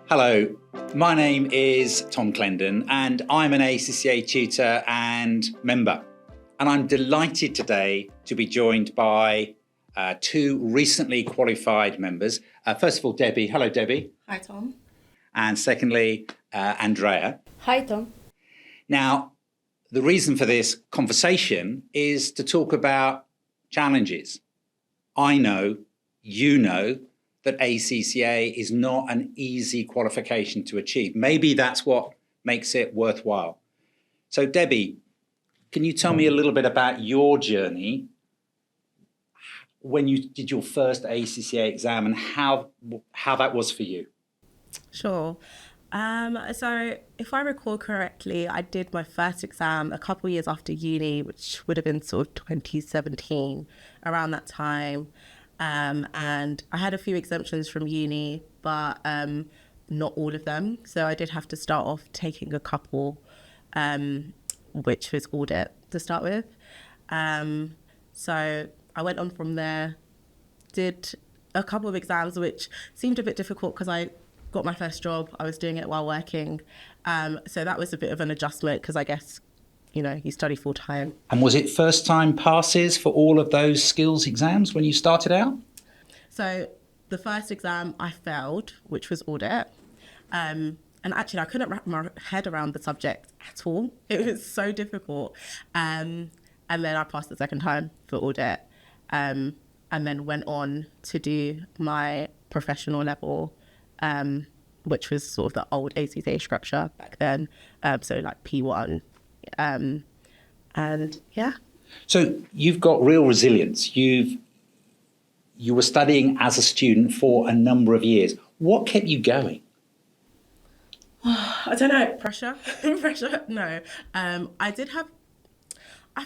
Hello, my name is Tom Clendon and I'm an ACCA tutor and member. And I'm delighted today to be joined by two recently qualified members. First of all, Debbie. Hello, Debbie. Hi, Tom. And secondly, Andreea. Hi, Tom. Now, the reason for this conversation is to talk about challenges. I know, you know, that ACCA is not an easy qualification to achieve. Maybe that's what makes it worthwhile. So, Debbie, can you tell me a little bit about your journey when you did your first ACCA exam and how that was for you? Sure. So if I recall correctly, I did my first exam a couple of years after uni, which would have been sort of 2017, around that time. And I had a few exemptions from uni, but not all of them. So I did have to start off taking a couple, which was audit to start with. So I went on from there, did a couple of exams, which seemed a bit difficult because I got my first job. I was doing it while working. So that was a bit of an adjustment because I guess, you know, you study full time. And was it first time passes for all of those skills exams when you started out? So the first exam I failed, which was audit. And actually I couldn't wrap my head around the subject at all. It was so difficult. And then I passed the second time for audit. And then went on to do my professional level, which was sort of the old ACCA structure back then. So like P1. And yeah. So you've got real resilience. You were studying as a student for a number of years. What kept you going? I don't know. Pressure? Pressure? No. I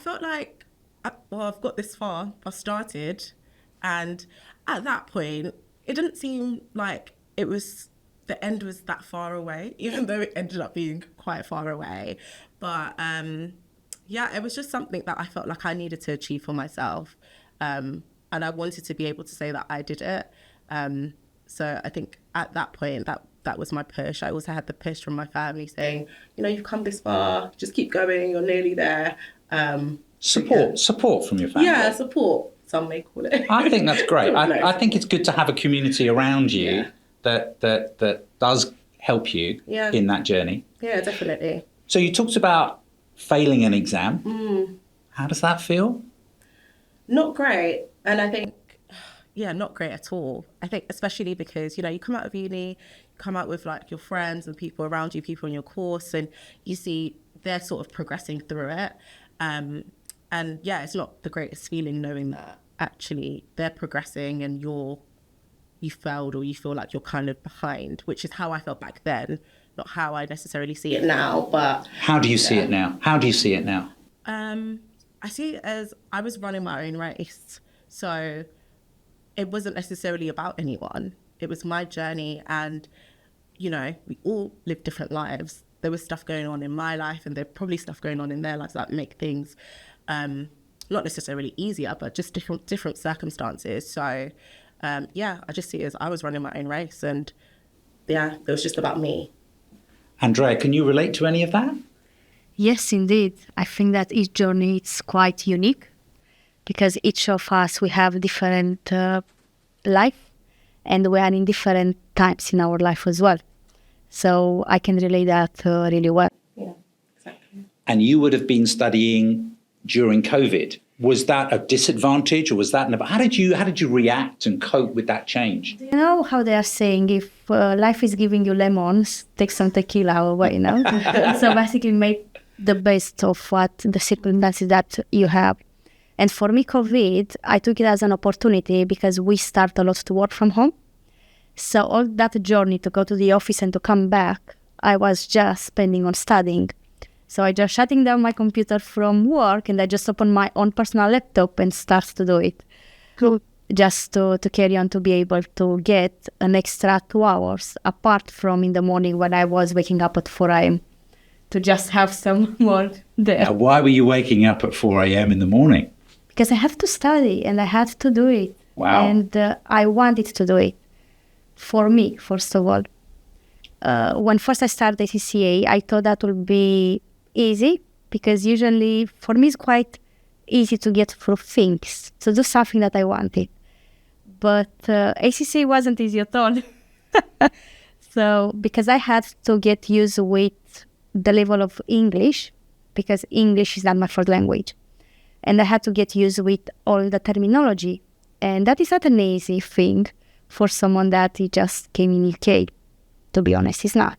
felt like, I've got this far. I started, and at that point, it didn't seem like the end was that far away, even though it ended up being quite far away. But yeah, it was just something that I felt like I needed to achieve for myself. And I wanted to be able to say that I did it. So I think at that point, that was my push. I also had the push from my family saying, you know, you've come this far, just keep going, you're nearly there. Support from your family. Yeah, support, some may call it. I think that's great. I think it's good to have a community around you that does help you in that journey. Yeah, definitely. So you talked about failing an exam. How does that feel? Not great. And I think, not great at all. I think especially because, you know, you come out of uni, you come out with like your friends and people around you, people in your course, and you see they're sort of progressing through it. And yeah, it's not the greatest feeling knowing that actually they're progressing and you failed or you feel like you're kind of behind, which is how I felt back then, not how I necessarily see it now. But how do you see it now? How do you see it now? I see it as I was running my own race. So it wasn't necessarily about anyone. It was my journey, and, you know, we all live different lives. There was stuff going on in my life and there's probably stuff going on in their lives that make things not necessarily easier, but just different circumstances. So I just see it as I was running my own race, and yeah, it was just about me. Andreea, can you relate to any of that? Yes, indeed. I think that each journey is quite unique because each of us, we have different life, and we are in different times in our life as well. So I can relate that really well. Yeah, exactly. And you would have been studying during COVID. Was that a disadvantage, or was that how did you react and cope with that change? You know how they are saying, if life is giving you lemons, take some tequila away, you know? So basically make the best of what the circumstances that you have. And for me, COVID, I took it as an opportunity because we start a lot to work from home. So all that journey to go to the office and to come back, I was just spending on studying. So I just shutting down my computer from work and I just open my own personal laptop and start to do it. Just to carry on, to be able to get an extra 2 hours apart from in the morning when I was waking up at 4 a.m. to just have some more there. Now, why were you waking up at 4 a.m. in the morning? Because I have to study and I had to do it. Wow. And I wanted to do it. For me, first of all. when first I started ACCA, I thought that would be easy because usually for me it's quite easy to get through things, to do something that I wanted. But ACCA wasn't easy at all. So because I had to get used with the level of English, because English is not my first language. And I had to get used with all the terminology. And that is not an easy thing for someone that he just came in UK. To be honest, it's not.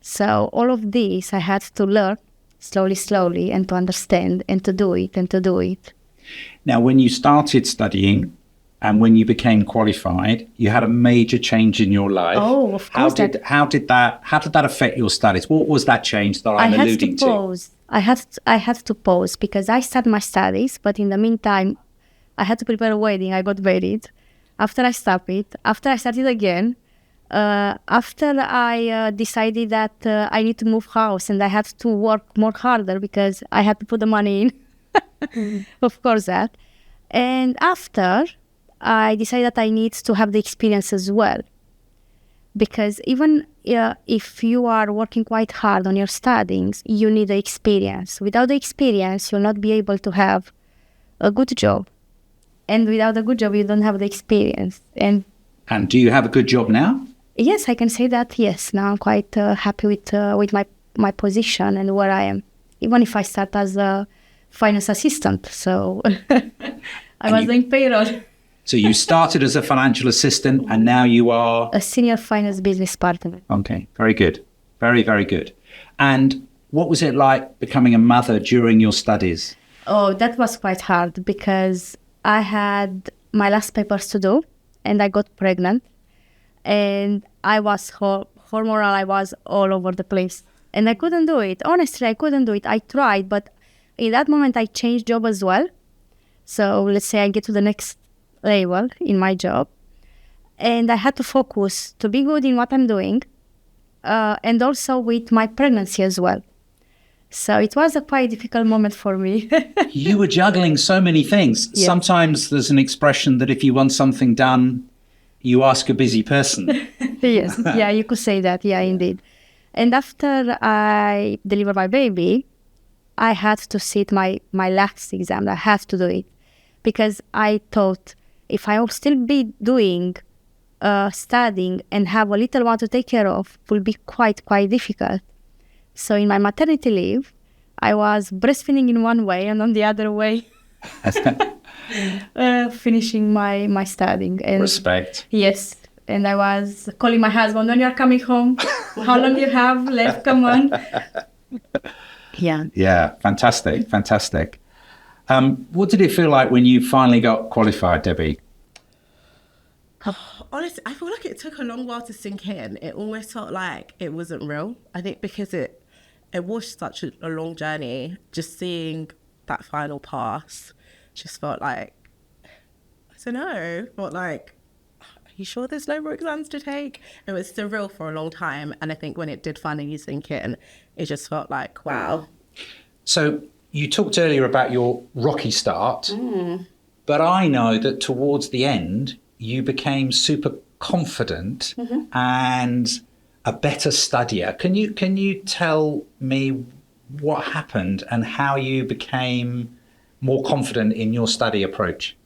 So all of this I had to learn slowly, and to understand, and to do it. Now, when you started studying and when you became qualified, you had a major change in your life. Oh, of course. How did that affect your studies? What was that change that I'm alluding to? I had to pause because I started my studies, but in the meantime, I had to prepare a wedding. I got married. After I stopped it, after I started again, after I decided that I need to move house and I had to work more harder because I had to put the money in, of course that. And after, I decided that I need to have the experience as well. Because even if you are working quite hard on your studies, you need the experience. Without the experience, you'll not be able to have a good job. And without a good job, you don't have the experience. And do you have a good job now? Yes, I can say that, yes. Now I'm quite happy with my position and where I am. Even if I start as a finance assistant, so I was doing payroll. So you started as a financial assistant and now you are? A senior finance business partner. Okay, very good. Very, very good. And what was it like becoming a mother during your studies? Oh, that was quite hard because I had my last papers to do and I got pregnant. And I was hormonal, I was all over the place. And I couldn't do it. Honestly, I couldn't do it. I tried, but in that moment, I changed job as well. So let's say I get to the next level in my job. And I had to focus to be good in what I'm doing. And also with my pregnancy as well. So it was a quite difficult moment for me. You were juggling so many things. Yes. Sometimes there's an expression that if you want something done, you ask a busy person. Yes, yeah, you could say that. Yeah, indeed. And after I delivered my baby, I had to sit my last exam. I had to do it because I thought if I will still be doing studying and have a little one to take care of, will be quite difficult. So in my maternity leave, I was breastfeeding in one way and on the other way finishing my studying. And respect. yes, and I was calling my husband, when you're coming home, how long you have left, come on. Yeah, fantastic. What did it feel like when you finally got qualified, Debbie? Honestly, I feel like it took a long while to sink in. It almost felt like it wasn't real. I think because it was such a long journey, just seeing that final pass just felt like, I don't know, felt like, are you sure there's no more exams to take? It was surreal for a long time. And I think when it did finally sink in, it just felt like, wow. So you talked earlier about your rocky start, but I know that towards the end, you became super confident and a better studier. Can you tell me what happened and how you became more confident in your study approach?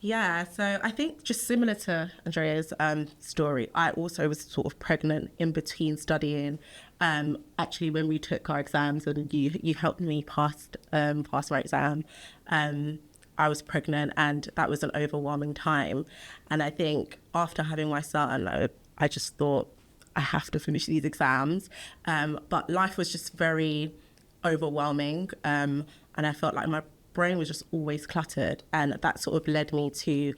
Yeah, so I think just similar to Andrea's story, I also was sort of pregnant in between studying. Actually, when we took our exams and you helped me pass my exam, I was pregnant and that was an overwhelming time. And I think after having my son, I just thought, I have to finish these exams. But life was just very overwhelming. And I felt like my brain was just always cluttered. And that sort of led me to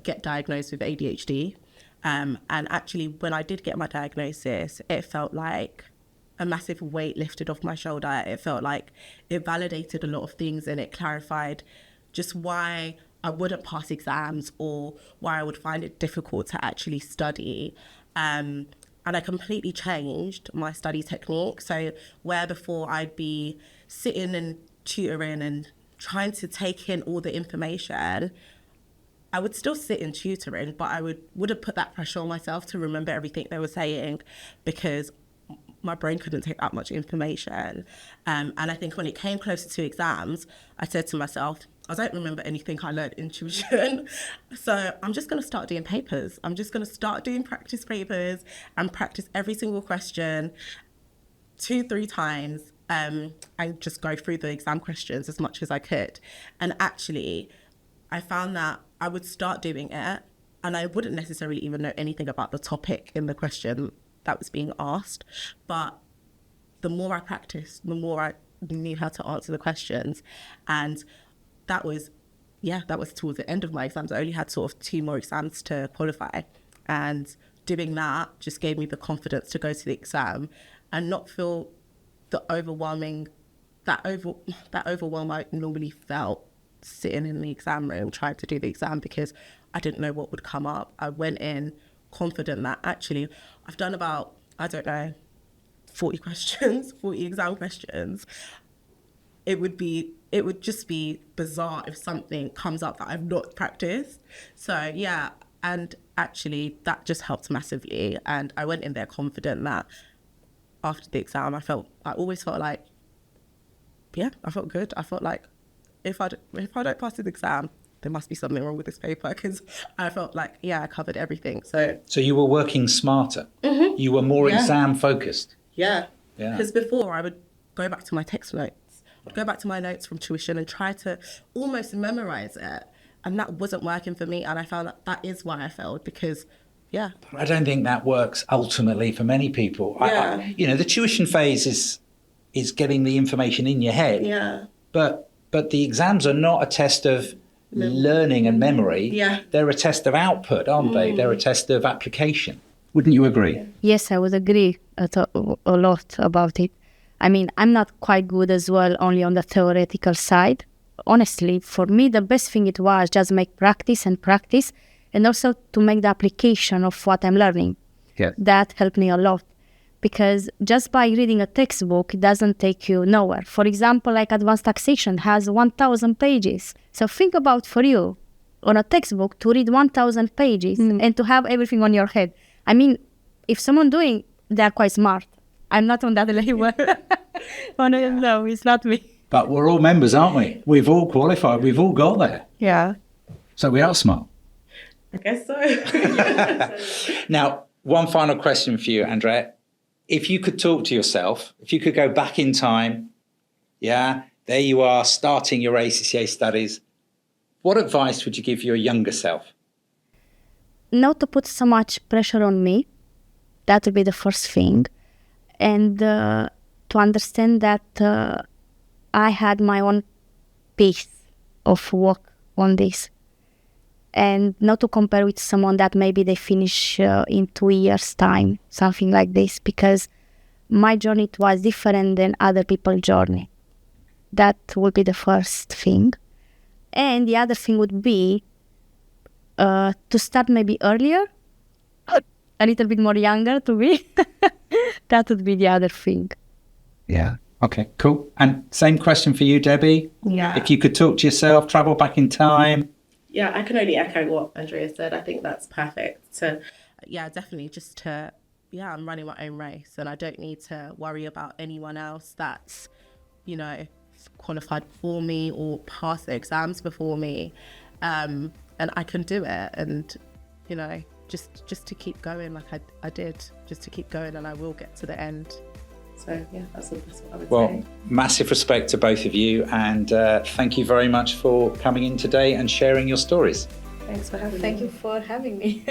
get diagnosed with ADHD. And actually, when I did get my diagnosis, it felt like a massive weight lifted off my shoulder. It felt like it validated a lot of things and it clarified just why I wouldn't pass exams or why I would find it difficult to actually study. And I completely changed my study technique. So where before I'd be sitting and tutoring and trying to take in all the information, I would still sit in tutoring, but I wouldn't put that pressure on myself to remember everything they were saying, because my brain couldn't take that much information. And I think when it came closer to exams, I said to myself, I don't remember anything I learned in tuition. So I'm just going to start doing papers. I'm just going to start doing practice papers and practice every single question 2-3 times, and just go through the exam questions as much as I could. And actually, I found that I would start doing it and I wouldn't necessarily even know anything about the topic in the question that was being asked. But the more I practiced, the more I knew how to answer the questions. And that was towards the end of my exams. I only had sort of 2 more exams to qualify. And doing that just gave me the confidence to go to the exam and not feel the overwhelm I normally felt sitting in the exam room trying to do the exam, because I didn't know what would come up. I went in confident that actually I've done about, 40 questions, 40 exam questions. It would just be bizarre if something comes up that I've not practiced. So yeah, and actually that just helped massively. And I went in there confident that after the exam, I always felt like, yeah, I felt good. I felt like if I don't pass this exam, there must be something wrong with this paper, because I felt like, yeah, I covered everything. So you were working smarter. Mm-hmm. You were more exam focused. Yeah. Because before I would go back to my text notes. I'd go back to my notes from tuition and try to almost memorize it. And that wasn't working for me. And I found that is why I failed, because, yeah. I don't think that works ultimately for many people. Yeah. The tuition phase is getting the information in your head. Yeah. But the exams are not a test of learning and memory. Yeah. They're a test of output, aren't they? They're a test of application. Wouldn't you agree? Yes, I would agree a lot about it. I mean, I'm not quite good as well, only on the theoretical side. Honestly, for me, the best thing it was just make practice, and also to make the application of what I'm learning. Yeah. That helped me a lot, because just by reading a textbook, it doesn't take you nowhere. For example, like advanced taxation has 1,000 pages. So think about for you, on a textbook, to read 1,000 pages and to have everything on your head. I mean, if someone doing, they're quite smart. I'm not on that level. No, it's not me. But we're all members, aren't we? We've all qualified. We've all got there. Yeah. So we are smart. I guess so. Now, one final question for you, Andreea. If you could talk to yourself, if you could go back in time, there you are starting your ACCA studies, what advice would you give your younger self? Not to put so much pressure on me. That would be the first thing. And to understand that I had my own pace of work on this. And not to compare with someone that maybe they finish in 2 years' time, something like this, because my journey was different than other people's journey. That would be the first thing. And the other thing would be to start maybe earlier, a little bit more younger to be. That would be the other thing. Yeah. Okay, cool. And same question for you, Debbie. Yeah. If you could talk to yourself, travel back in time. Yeah, I can only echo what Andreea said. I think that's perfect. So, yeah, definitely just I'm running my own race, and I don't need to worry about anyone else that's, qualified before me or passed the exams before me. And I can do it, and, just to keep going like I did, just to keep going, and I will get to the end. So, yeah, that's what I would say. Well, massive respect to both of you, and thank you very much for coming in today and sharing your stories. Thanks for having me. Thank you for having me.